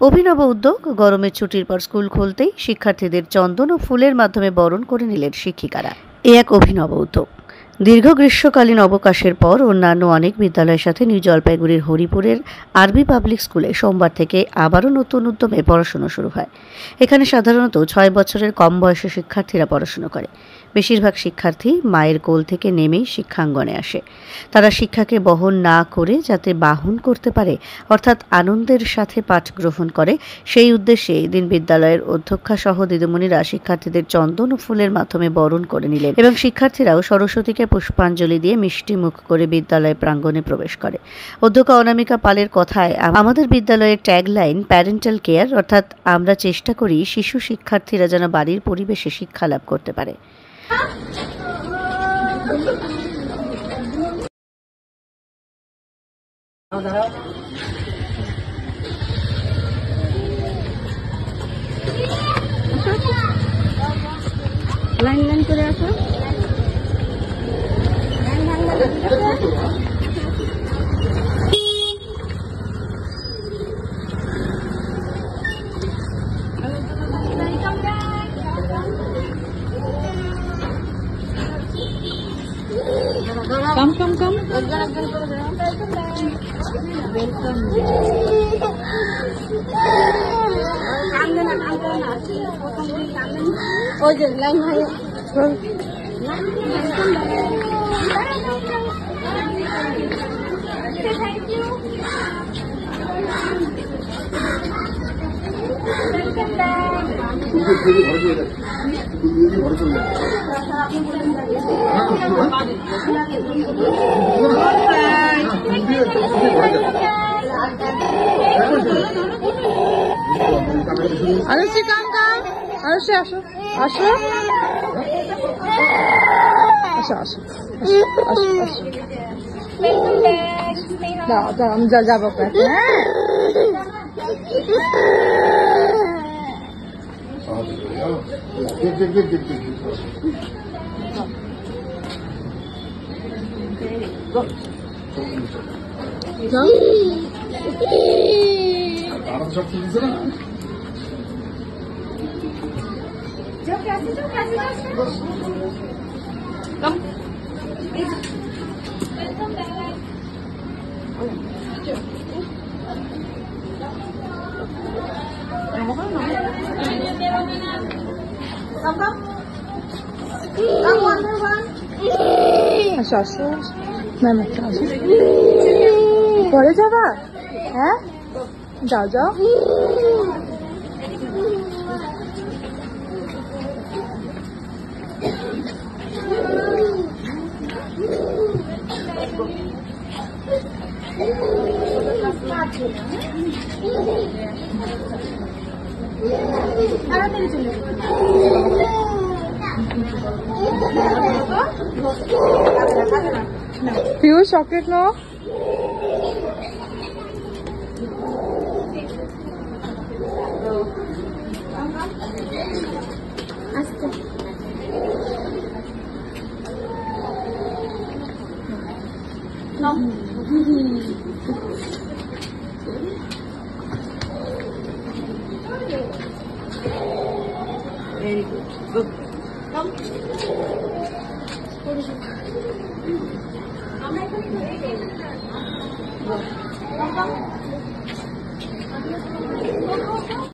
অভিনব উদ্যোগ। গরমের ছুটির পর স্কুল খুলতেই শিক্ষার্থীদের চন্দন ও ফুলের মাধ্যমে বরণ করে নিলেন শিক্ষিকারা। এ এক অভিনব উদ্যোগ। দীর্ঘ গ্রীষ্মকালীন অবকাশের পর অন্যান্য অনেক বিদ্যালয়ের সাথে নিউ জলপাইগুড়ির হরিপুরের আরবি পাবলিক স্কুলে সোমবার থেকে আবারও নতুন উদ্যমে পড়াশোনা শুরু হয়। এখানে সাধারণত 6 বছরের কম বয়সী শিক্ষার্থীরা পড়াশোনা করে। বেশিরভাগ শিক্ষার্থী মায়ের কোল থেকে নেমেই শিক্ষাঙ্গনে আসে। তারা শিক্ষাকে বহন না করে যাতে বাহন করতে পারে, অর্থাৎ আনন্দের সাথে পাঠ গ্রহণ করে, সেই উদ্দেশ্যে এদিন বিদ্যালয়ের অধ্যক্ষা সহ দিদিমণিরা শিক্ষার্থীদের চন্দন ও ফুলের মাধ্যমে বরণ করে নিলেন এবং শিক্ষার্থীরাও সরস্বতীকে পুষ্পাঞ্জলি দিয়ে মিষ্টি মুখ করে বিদ্যালয় প্রাঙ্গণে প্রবেশ করে। অধ্যক্ষা অনামিকা পালের কথায়, আমাদের বিদ্যালয়ের ট্যাগলাইন প্যারেন্টাল কেয়ার, অর্থাৎ আমরা চেষ্টা করি শিশু শিক্ষার্থীরা যেন বাড়ির পরিবেশে শিক্ষা লাভ করতে পারে। লাইন লাইন করে আসো। Come. Oh, just line high. Thank you. Arushi, come. Arushi, আসো। দাও আমি যাবো। আসো ম্যাম একটা আসো। পরে যাবা? হ্যাঁ, যাও। Pure chocolate no? No. Very good. Good. Come. Come.